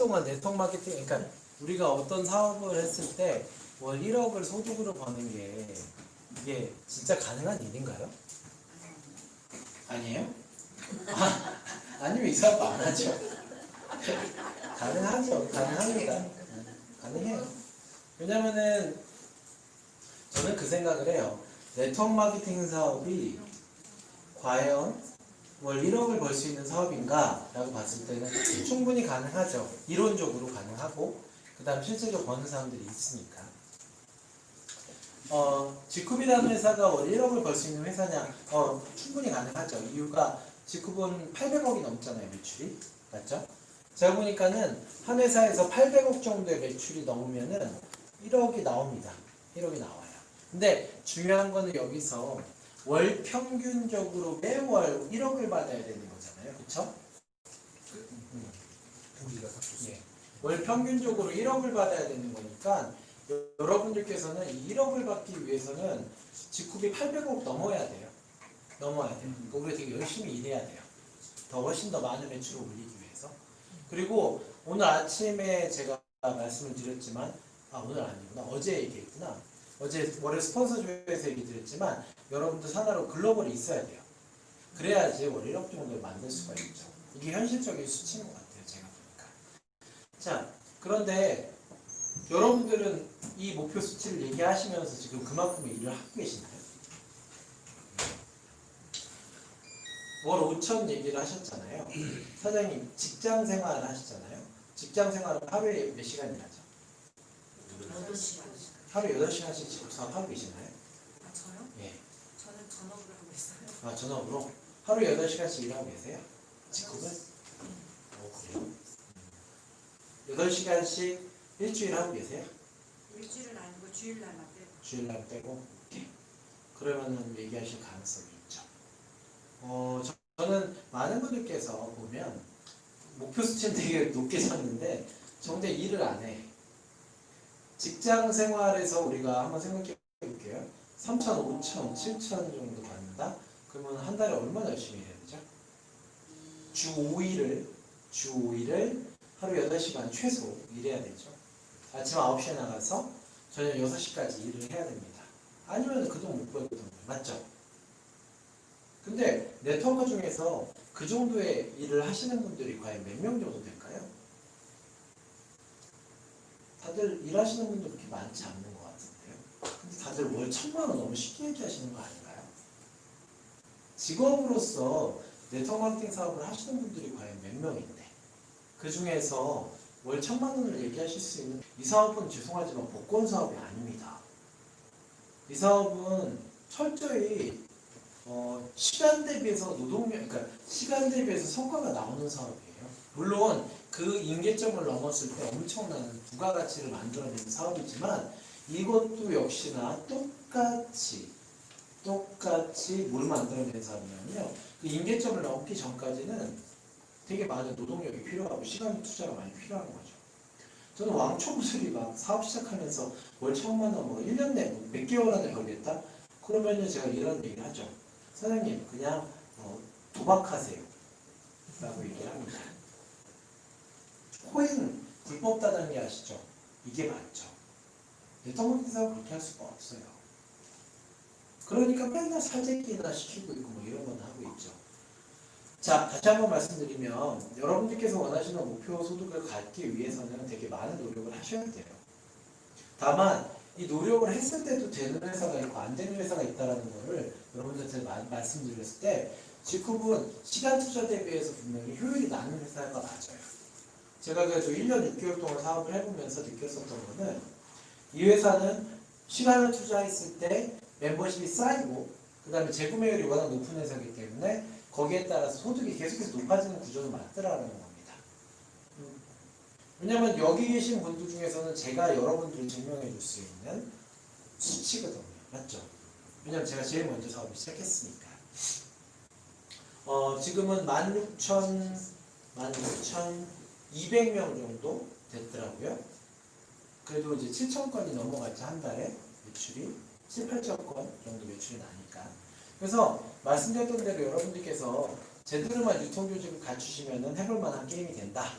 동안 네트워크 마케팅, 그러니까 우리가 어떤 사업을 했을 때 월 1억을 소득으로 버는 게 이게 진짜 가능한 일인가요? 아니에요? 아니면 이 사업 안 하죠. 가능하죠. 가능합니다. 가능해요. 왜냐면은 저는 그 생각을 해요. 네트워크 마케팅 사업이 과연 월 1억을 벌 수 있는 사업인가? 라고 봤을 때는 충분히 가능하죠. 이론적으로 가능하고 그 다음 실제로 버는 사람들이 있으니까. 지쿠비라는 회사가 월 1억을 벌 수 있는 회사냐? 충분히 가능하죠. 이유가 지쿠비는 800억이 넘잖아요. 매출이. 맞죠? 제가 보니까는 한 회사에서 800억 정도의 매출이 넘으면은 1억이 나옵니다. 1억이 나와요. 근데 중요한 거는 여기서 월 평균적으로 매월 1억을 받아야 되는 거잖아요. 그쵸? 예. 월 평균적으로 1억을 받아야 되는 거니까 여러분들께서는 이 1억을 받기 위해서는 지급이 800억 넘어야 돼요. 넘어야 돼요. 우리가 되게 열심히 일해야 돼요. 더 훨씬 더 많은 매출을 올리기 위해서. 그리고 오늘 아침에 제가 말씀을 드렸지만 오늘 아니구나. 어제 얘기했구나. 어제 월에 스폰서주에서 얘기 드렸지만 여러분들 산하로 글로벌이 있어야 돼요. 그래야지 월 1억 정도를 만들 수가 있죠. 이게 현실적인 수치인 것 같아요. 제가 보니까. 자, 그런데 여러분들은 이 목표 수치를 얘기하시면서 지금 그만큼의 일을 하고 계시나요? 월 5천 얘기를 하셨잖아요. 사장님 직장 생활을 하시잖아요. 직장 생활은 하루에 몇 시간 일하죠? 8시간. 하루 8시간씩 직업 사업하고 계시나요? 저요? 예. 저는 전업으로 하고 있어요. 전업으로? 하루 8시간씩 일하고 계세요? 직업을? 그래요? 8시간씩 일주일 하고 계세요? 일주일은 아니고 주일날만 빼고. 주일날 빼고? 그러면은 얘기하실 가능성이 있죠. 저는 많은 분들께서 보면 목표 수치는 되게 높게 잡는데 정작 일을 안 해. 직장 생활에서 우리가 한번 생각해 볼게요. 3천, 5천, 7천 정도 받는다? 그러면 한 달에 얼마나 열심히 해야 되죠? 주 5일을 하루 8시간 최소 일해야 되죠. 아침 9시에 나가서 저녁 6시까지 일을 해야 됩니다. 아니면 그 돈 못 벌거든요. 맞죠? 근데 네트워크 중에서 그 정도의 일을 하시는 분들이 과연 몇 명 정도 될까요? 다들 일하시는 분들 그렇게 많지 않는 것 같은데요. 근데 다들 월 1,000만 원 너무 쉽게 얘기하시는 거 아닌가요? 직업으로서 네트워크 마케팅 사업을 하시는 분들이 과연 몇 명인데 그 중에서 월 1,000만 원을 얘기하실 수 있는 이 사업은 죄송하지만 복권 사업이 아닙니다. 이 사업은 철저히 시간 대비해서 그러니까 시간 대비해서 성과가 나오는 사업이에요. 물론 그 임계점을 넘었을 때 엄청난 부가가치를 만들어내는 사업이지만 이것도 역시나 똑같이 뭘 만들어내는 사업이냐면요. 그 임계점을 넘기 전까지는 되게 많은 노동력이 필요하고 시간 투자가 많이 필요한 거죠. 저는 왕초보들이 막 사업 시작하면서 월 1,000만 원, 1년 내에 몇 개월 안에 벌겠다? 그러면요 제가 이런 얘기를 하죠. 사장님 그냥 도박하세요 라고 얘기를 합니다. 코인 불법 다단계 아시죠? 이게 맞죠. 네트워크 마케팅 사업 그렇게 할 수가 없어요. 그러니까 맨날 사재기나 시키고 있고 이런 건 하고 있죠. 자, 다시 한번 말씀드리면 여러분들께서 원하시는 목표 소득을 갖기 위해서는 되게 많은 노력을 하셔야 돼요. 다만 이 노력을 했을 때도 되는 회사가 있고 안 되는 회사가 있다는 거를 여러분들한테 말씀드렸을 때 지급은 시간 투자 대비해서 분명히 효율이 나는 회사가 맞아요. 제가 그래도 1년 6개월 동안 사업을 해보면서 느꼈었던 거는 이 회사는 시간을 투자했을 때 멤버십이 쌓이고 그 다음에 재구매율이 워낙 높은 회사이기 때문에 거기에 따라서 소득이 계속해서 높아지는 구조는 맞더라는 겁니다. 왜냐하면 여기 계신 분들 중에서는 제가 여러분들을 증명해 줄 수 있는 수치거든요. 맞죠? 왜냐하면 제가 제일 먼저 사업을 시작했으니까. 지금은 16,200명 정도 됐더라고요. 그래도 이제 7,000건이 넘어갔죠. 한 달에 매출이 7, 8,000건 정도 매출이 나니까. 그래서 말씀드렸던 대로 여러분들께서 제대로만 유통교직을 갖추시면 해볼 만한 게임이 된다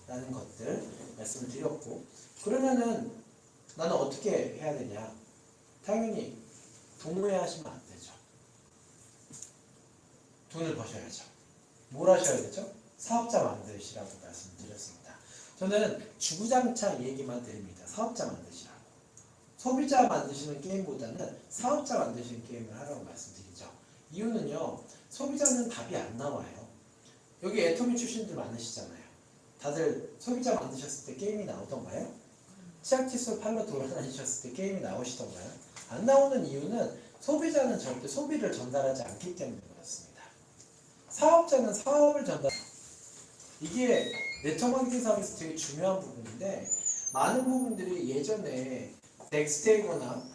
라는 것들 말씀을 드렸고, 그러면은 나는 어떻게 해야 되냐? 당연히 동호회하시면 안 되죠. 돈을 버셔야죠. 뭘 하셔야 되죠? 사업자 만드시라고 말씀드렸습니다. 저는 주구장창 얘기만 드립니다. 사업자 만드시라고. 소비자 만드시는 게임보다는 사업자 만드시는 게임을 하라고 말씀드리죠. 이유는요, 소비자는 답이 안 나와요. 여기 애터미 출신들 많으시잖아요. 다들 소비자 만드셨을 때 게임이 나오던가요? 치약칫솔 팔러 돌아다니셨을 때 게임이 나오시던가요? 안 나오는 이유는 소비자는 절대 소비를 전달하지 않기 때문에 그렇습니다. 사업자는 사업을 전달. 이게 네트워크 마케팅 사업에서 되게 중요한 부분인데, 많은 부분들이 예전에 넥스테이거나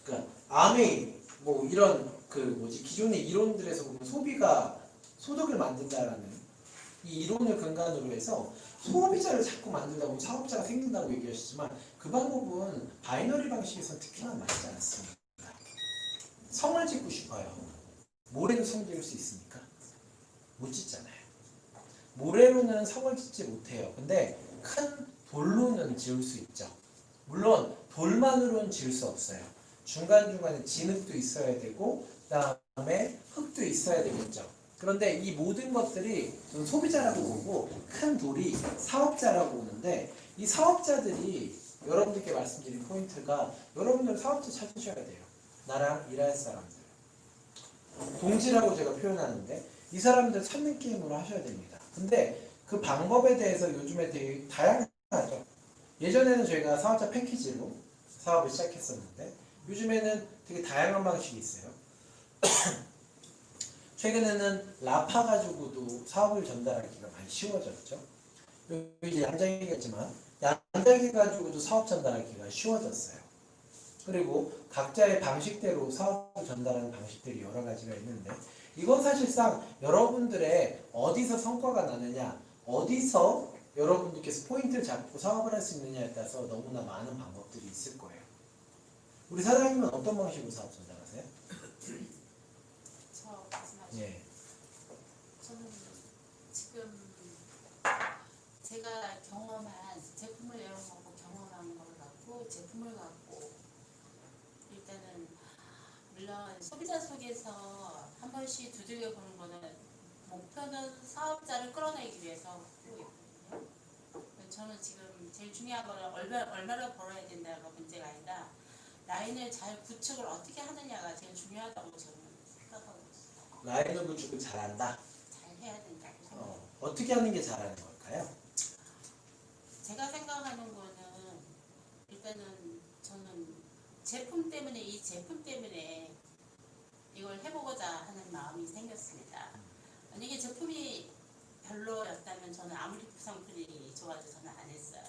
그러니까 아메이 뭐 이런 기존의 이론들에서 보면 소비가 소득을 만든다라는 이 이론을 근간으로 해서 소비자를 자꾸 만들다 보면 사업자가 생긴다고 얘기하시지만, 그 방법은 바이너리 방식에서는 특히나 맞지 않습니다. 성을 짓고 싶어요. 모래로 성 지을 수 있습니까? 못 짓잖아요. 모래로는 성을 짓지 못해요. 근데 큰 돌로는 지을 수 있죠. 물론 돌만으로는 지을 수 없어요. 중간중간에 진흙도 있어야 되고, 그다음에 흙도 있어야 되겠죠. 그런데 이 모든 것들이 저는 소비자라고 보고, 큰 돌이 사업자라고 보는데, 이 사업자들이 여러분들께 말씀드린 포인트가, 여러분들 사업자 찾으셔야 돼요. 나랑 일할 사람들, 동지라고 제가 표현하는데, 이 사람들 찾는 게임으로 하셔야 됩니다. 근데 그 방법에 대해서 요즘에 되게 다양하죠. 예전에는 저희가 사업자 패키지로 사업을 시작했었는데, 요즘에는 되게 다양한 방식이 있어요. 최근에는 라파 가지고도 사업을 전달하기가 많이 쉬워졌죠. 여기 이제 양자기가지만 양자기 가지고도 사업 전달하기가 쉬워졌어요. 그리고 각자의 방식대로 사업을 전달하는 방식들이 여러 가지가 있는데, 이건 사실상 여러분들의 어디서 성과가 나느냐, 어디서 여러분들께서 포인트를 잡고 사업을 할 수 있느냐에 따라서 너무나 많은 방법들이 있을 거예요. 우리 사장님은 어떤 방식으로 사업 전달하세요? 저 말씀하시죠. 예. 저는 지금 제가 경험한 제품을 여러 번 경험한 걸 갖고 제품을 갖고, 일단은 물론 소비자 속에서 한 번씩 두들겨 보는 거는, 목표는 사업자를 끌어내기 위해서 하고 있거든요. 저는 지금 제일 중요한 거는 얼마나 벌어야 된다가 문제가 아니라, 라인을 잘 구축을 어떻게 하느냐가 제일 중요하다고 저는 생각하고 있어요. 라인을 구축을 잘한다. 잘 해야 된다고 생각해요. 어떻게 하는 게 잘하는 걸까요? 제가 생각하는 거는, 일단은 저는 제품 때문에, 이 제품 때문에 이걸 해보고자 하는 마음이 생겼습니다. 만약에 제품이 별로였다면 저는 아무리 구성품이 좋아도 저는 안 했어요.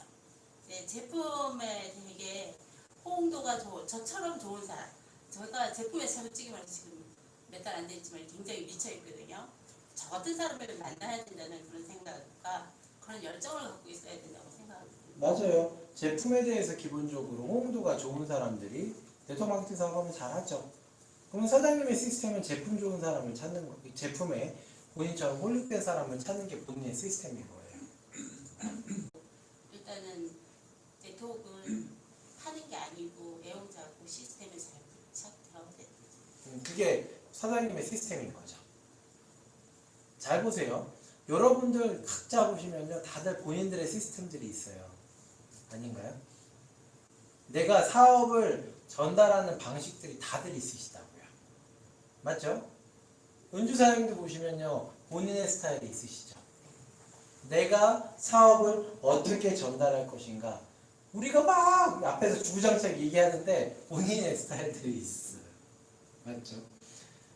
네, 제품에 되게 호응도가 저처럼 좋은 사람, 제가 제품에 솔직히 말해서 지금 몇 달 안 됐지만 굉장히 미쳐있거든요. 저 같은 사람을 만나야 된다는 그런 생각과 그런 열정을 갖고 있어야 된다고 생각합니다. 맞아요. 제품에 대해서 기본적으로 호응도가 좋은 사람들이 네트워크 마케팅 사업하면 잘하죠. 그러면 사장님의 시스템은 제품 좋은 사람을 찾는 거, 제품에 본인처럼 홀릭된 사람을 찾는 게 본인의 시스템인 거예요. 일단은 네트워크는 하는 게 아니고 애용자고 시스템을 잘 부착하면 됩니다. 그게 사장님의 시스템인 거죠. 잘 보세요. 여러분들 각자 보시면요, 다들 본인들의 시스템들이 있어요. 아닌가요? 내가 사업을 전달하는 방식들이 다들 있으시다고요. 맞죠? 은주 사장님도 보시면요, 본인의 스타일이 있으시죠. 내가 사업을 어떻게 전달할 것인가. 우리가 막 앞에서 주구장창 얘기하는데 본인의 스타일들이 있어요. 맞죠?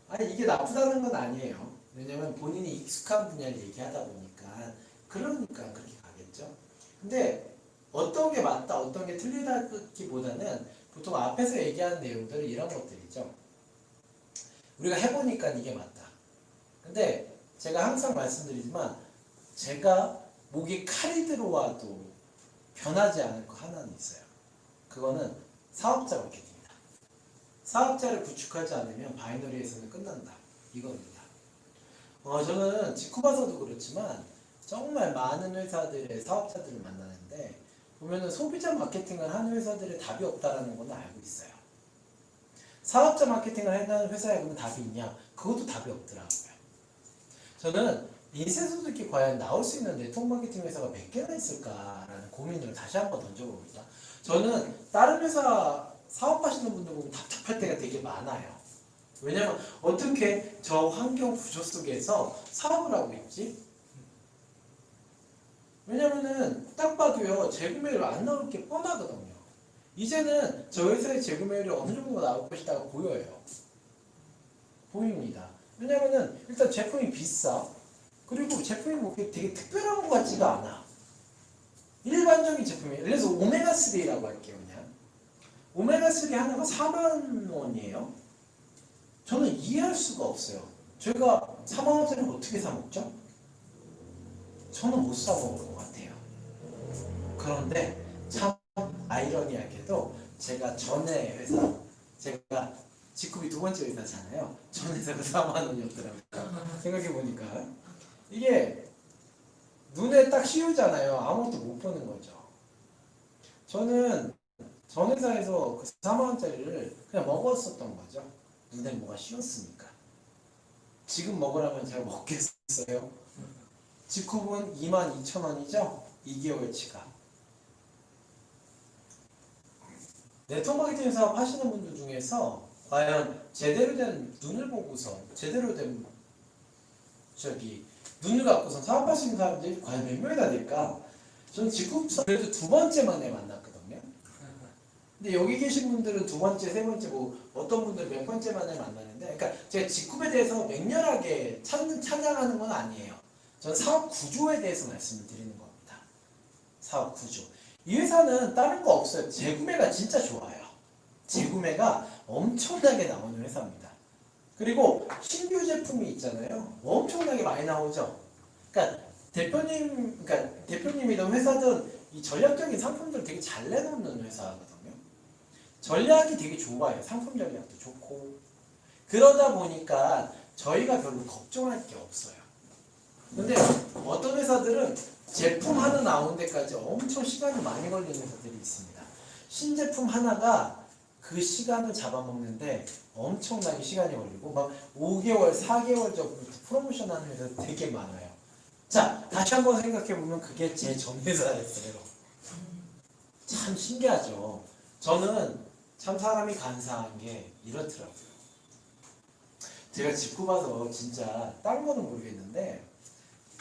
아니, 이게 나쁘다는 건 아니에요. 왜냐면 본인이 익숙한 분야를 얘기하다 보니까, 그러니까 그렇게 가겠죠. 근데 어떤 게 맞다, 어떤 게 틀리다기보다는 보통 앞에서 얘기하는 내용들은 이런 것들이죠. 우리가 해보니까 이게 맞다. 근데 제가 항상 말씀드리지만, 제가 목에 칼이 들어와도 변하지 않을 거 하나는 있어요. 그거는 사업자 마케팅이다. 사업자를 구축하지 않으면 바이너리에서는 끝난다. 이겁니다. 저는 지쿠바서도 그렇지만, 정말 많은 회사들의 사업자들을 만나는데 보면은 소비자 마케팅을 하는 회사들의 답이 없다라는 건 알고 있어요. 사업자 마케팅을 하는 회사에 그러면 답이 있냐? 그것도 답이 없더라고요. 저는 인쇄소득이 과연 나올 수 있는 네트워크 마케팅 회사가 몇 개나 있을까라는 고민을 다시 한번 던져봅니다. 저는 다른 회사 사업하시는 분들 보면 답답할 때가 되게 많아요. 왜냐면 어떻게 저 환경 구조 속에서 사업을 하고 있지? 왜냐면은 딱 봐도요 재구매율 안 나올 게 뻔하거든요. 이제는 저 회사의 재구매율이 어느 정도 나올 것이다가 보여요. 보입니다. 왜냐면은 일단 제품이 비싸. 그리고 제품이 뭐 되게 특별한 것 같지가 않아. 일반적인 제품이에요. 예를 들어서 오메가3라고 할게요. 그냥 오메가3 하나가 4만 원이에요. 저는 이해할 수가 없어요. 저희가 4만 원짜리를 어떻게 사 먹죠? 저는 못 사 먹을 것 같아요. 그런데 참 아이러니하게도 제가 전에 회사, 제가 직급이 두 번째 회사잖아요. 전 회사가 4만 원이었더라고요. 생각해보니까 이게 눈에 딱 씌우잖아요. 아무것도 못 보는 거죠. 저는 전 회사에서 그 4만 원짜리를 그냥 먹었었던 거죠. 눈에 뭐가 씌웠으니까. 지금 먹으라면 제가 먹겠어요. 직급은 22,000원이죠? 2개월치가. 네트워크 마케팅 사업 하시는 분들 중에서 과연 제대로 된 눈을 보고서 제대로 된 눈을 갖고서 사업하시는 사람들이 과연 몇 명이나 될까? 저는 직급 그래도 두 번째 만에 만났거든요. 근데 여기 계신 분들은 두 번째, 세 번째 뭐 어떤 분들은 몇 번째 만에 만나는데, 그러니까 제가 직급에 대해서 맹렬하게 찬양하는 건 아니에요. 저는 사업 구조에 대해서 말씀을 드리는 겁니다. 사업 구조. 이 회사는 다른 거 없어요. 재구매가 진짜 좋아요. 재구매가 엄청나게 나오는 회사입니다. 그리고 신규 제품이 있잖아요. 엄청나게 많이 나오죠. 그러니까 대표님이든 회사든 이 전략적인 상품들을 되게 잘 내놓는 회사거든요. 전략이 되게 좋아요. 상품 전략도 좋고. 그러다 보니까 저희가 별로 걱정할 게 없어요. 근데 어떤 회사들은 제품 하나 나온 데까지 엄청 시간이 많이 걸리는 회사들이 있습니다. 신제품 하나가 그 시간을 잡아먹는데 엄청나게 시간이 걸리고 막 5개월, 4개월 전부터 프로모션 하는 회사 되게 많아요. 자, 다시 한번 생각해보면 그게 제 전 회사였어요. 참 신기하죠. 저는 참 사람이 간사한 게 이렇더라고요. 제가 직구 봐서 진짜 다른 거는 모르겠는데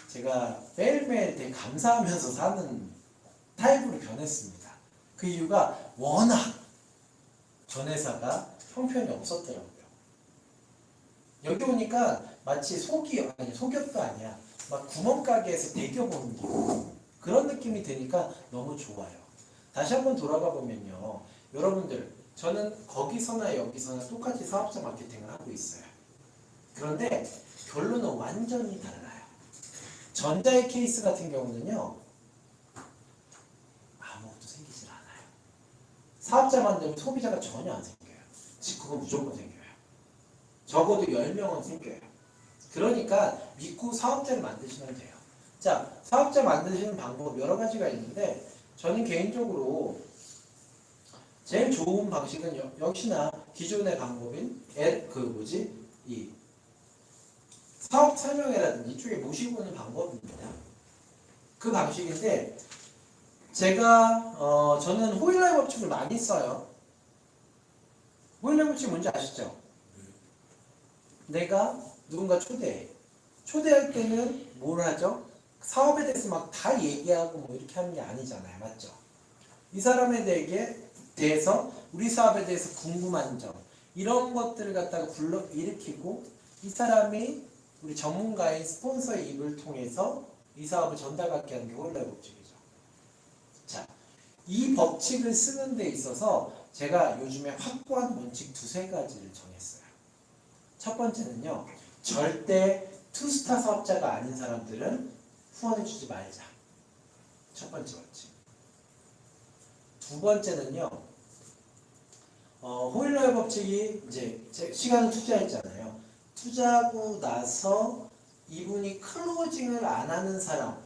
제가 매일매일 되게 감사하면서 사는 타입으로 변했습니다. 그 이유가 워낙 전 회사가 형편이 없었더라고요. 여기 오니까 마치 속옷도 아니야. 막 구멍가게에서 대겨 보는 기분. 그런 느낌이 드니까 너무 좋아요. 다시 한번 돌아가 보면요. 여러분들, 저는 거기서나 여기서나 똑같이 사업자 마케팅을 하고 있어요. 그런데 결론은 완전히 달라요. 전자의 케이스 같은 경우는요. 아무것도 생기질 않아요. 사업자 만들면 소비자가 전혀 안 생겨요. 직구가 무조건 생겨요. 적어도 10명은 생겨요. 그러니까 믿고 사업자를 만드시면 돼요. 자, 사업자 만드시는 방법 여러 가지가 있는데 저는 개인적으로 제일 좋은 방식은 역시나 기존의 방법인 이 사업 설명회라든지 이쪽에 모시고 오는 방법입니다. 그 방식인데 저는 호일라이 법칙을 많이 써요. 호일라이 법칙 뭔지 아시죠? 내가 누군가 초대할 때는 뭘 하죠? 사업에 대해서 막 다 얘기하고 뭐 이렇게 하는 게 아니잖아요. 맞죠? 이 사람에 대해서 우리 사업에 대해서 궁금한 점 이런 것들을 갖다가 일으키고 이 사람이 우리 전문가인 스폰서의 입을 통해서 이 사업을 전달받게 하는 게 호일라이 법칙이죠. 자, 이 법칙을 쓰는 데 있어서 제가 요즘에 확고한 원칙 두세 가지를 정했어요. 첫 번째는요. 절대 투스타 사업자가 아닌 사람들은 후원해주지 말자. 첫 번째 원칙. 두 번째는요. 호일라이 법칙이 이제 시간을 투자했잖아요. 투자하고 나서 이분이 클로징을 안 하는 사람,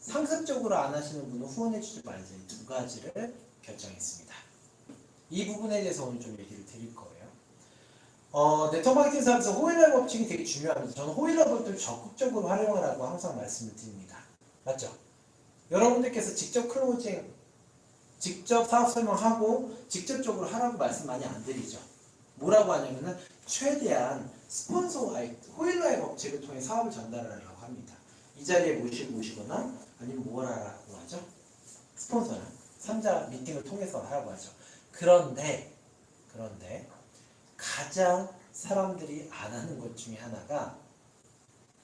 상습적으로 안 하시는 분은 후원해주지 말자. 이 두 가지를 결정했습니다. 이 부분에 대해서 오늘 좀 얘기를 드릴 거예요. 네트워크 마케팅 사업에서 호일러 법칙이 되게 중요합니다. 저는 호일러 법칙을 적극적으로 활용하라고 항상 말씀을 드립니다. 맞죠? 여러분들께서 직접 클로징, 직접 사업 설명하고 직접적으로 하라고 말씀 많이 안 드리죠. 뭐라고 하냐면은 최대한 스폰서와의 호일러의 법칙을 통해 사업을 전달하라고 합니다. 이 자리에 모시거나 아니면 뭘 하라고 하죠? 스폰서나 3자 미팅을 통해서 하라고 하죠. 그런데 가장 사람들이 안 하는 것 중에 하나가,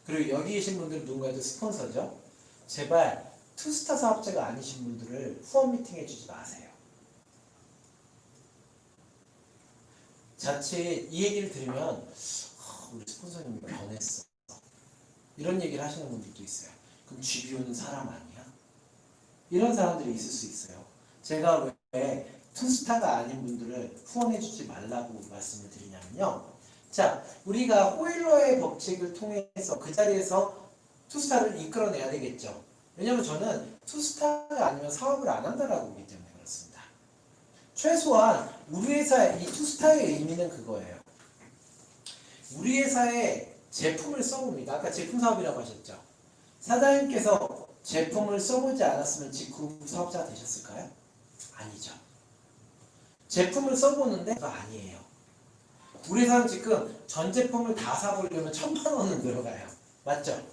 그리고 여기 계신 분들은 누군가도 스폰서죠. 제발 투스타 사업자가 아니신 분들을 후원 미팅 해주지 마세요. 자칫 이 얘기를 들으면 우리 스폰서님이 변했어, 이런 얘기를 하시는 분들도 있어요. 그럼 GBO는 사람 아니야? 이런 사람들이 있을 수 있어요. 제가 왜 투스타가 아닌 분들을 후원해주지 말라고 말씀을 드리냐면요. 자, 우리가 호일러의 법칙을 통해서 그 자리에서 투스타를 이끌어내야 되겠죠. 왜냐면 저는 투스타가 아니면 사업을 안 한다라고 보기 때문에 그렇습니다. 최소한 우리 회사의 이 투스타의 의미는 그거예요. 우리 회사의 제품을 써봅니다. 아까 제품 사업이라고 하셨죠. 사장님께서 제품을 써보지 않았으면 직후 사업자가 되셨을까요? 아니죠. 제품을 써보는데 그거 아니에요. 우리 회사는 지금 전 제품을 다 사보려면 1,000만 원은 들어가요. 맞죠?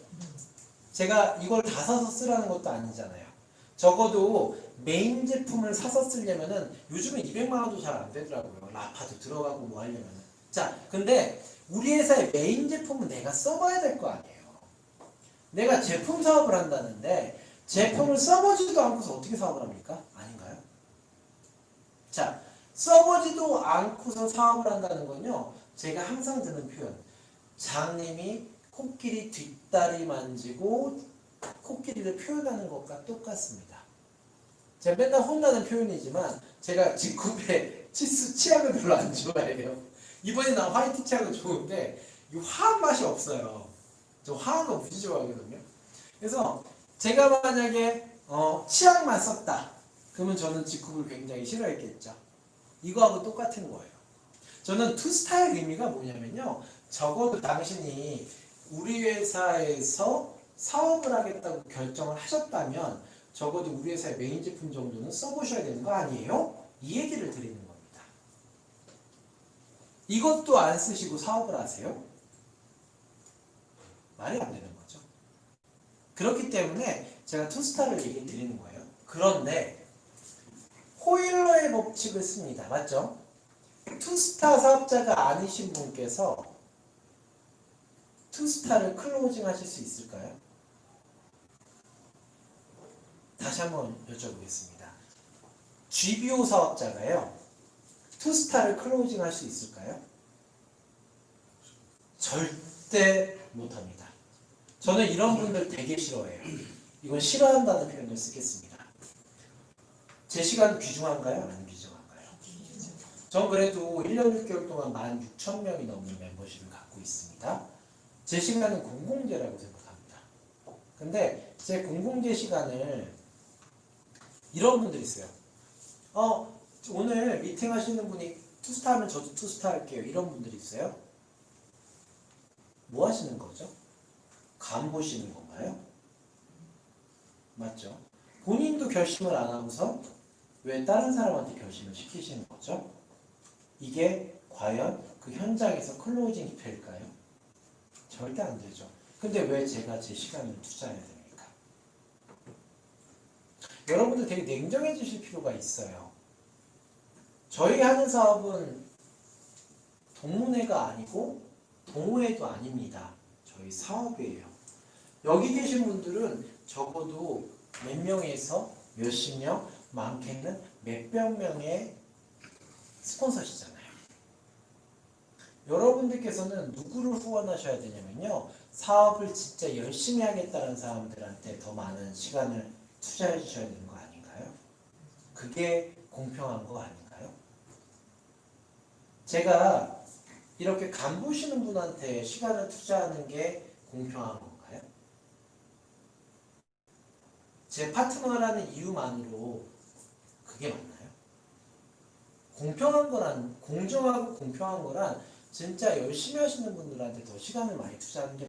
제가 이걸 다 사서 쓰라는 것도 아니잖아요. 적어도 메인 제품을 사서 쓰려면은 요즘은 200만 원도 잘 안 되더라고요. 라파도 들어가고 뭐 하려면은. 자, 근데 우리 회사의 메인 제품은 내가 써봐야 될 거 아니에요. 내가 제품 사업을 한다는데 제품을 써보지도 않고서 어떻게 사업을 합니까? 아닌가요? 자, 써보지도 않고서 사업을 한다는 건요, 제가 항상 드는 표현, 장님이 코끼리 뒷다리 만지고 코끼리를 표현하는 것과 똑같습니다. 제가 맨날 혼나는 표현이지만 제가 직후에 치약을 별로 안 좋아해요. 이번에 나온 화이트 치약은 좋은데 이 화한 맛이 없어요. 저 화한 거 무지 좋아하거든요. 그래서 제가 만약에 치약만 썼다, 그러면 저는 직후를 굉장히 싫어했겠죠. 이거하고 똑같은 거예요. 저는 투스타의 의미가 뭐냐면요, 적어도 당신이 우리 회사에서 사업을 하겠다고 결정을 하셨다면 적어도 우리 회사의 메인 제품 정도는 써보셔야 되는 거 아니에요? 이 얘기를 드리는 겁니다. 이것도 안 쓰시고 사업을 하세요? 말이 안 되는 거죠. 그렇기 때문에 제가 투스타를 얘기 드리는 거예요. 그런데 호일러의 법칙을 씁니다. 맞죠? 투스타 사업자가 아니신 분께서 투스타를 클로징 하실 수 있을까요? 다시 한번 여쭤보겠습니다. GBO 사업자가요, 투스타를 클로징 할 수 있을까요? 절대 못합니다. 저는 이런 분들 되게 싫어해요. 이건 싫어한다는 표현을 쓰겠습니다. 제 시간 귀중한가요? 안 귀중한가요? 전 그래도 1년 6개월 동안 16,000명이 넘는 멤버십을 갖고 있습니다. 제 시간은 공공재라고 생각합니다. 근데 제 공공재 시간을 이런 분들이 있어요. 오늘 미팅 하시는 분이 투스타 하면 저도 투스타 할게요. 이런 분들이 있어요. 뭐 하시는 거죠? 간 보시는 건가요? 맞죠? 본인도 결심을 안 하고서 왜 다른 사람한테 결심을 시키시는 거죠? 이게 과연 그 현장에서 클로징이 될까요? 절대 안 되죠. 근데 왜 제가 제 시간을 투자해야 됩니까? 여러분들 되게 냉정해지실 필요가 있어요. 저희 하는 사업은 동문회가 아니고 동호회도 아닙니다. 저희 사업이에요. 여기 계신 분들은 적어도 몇 명에서 몇십 명, 많게는 몇백 명의 스폰서시잖아요. 여러분들께서는 누구를 후원하셔야 되냐면요, 사업을 진짜 열심히 하겠다는 사람들한테 더 많은 시간을 투자해 주셔야 되는 거 아닌가요? 그게 공평한 거 아닌가요? 제가 이렇게 간 보시는 분한테 시간을 투자하는 게 공평한 건가요? 제 파트너라는 이유만으로 그게 맞나요? 공평한 거란, 공정하고 공평한 거란 진짜 열심히 하시는 분들한테 더 시간을 많이 투자하는 게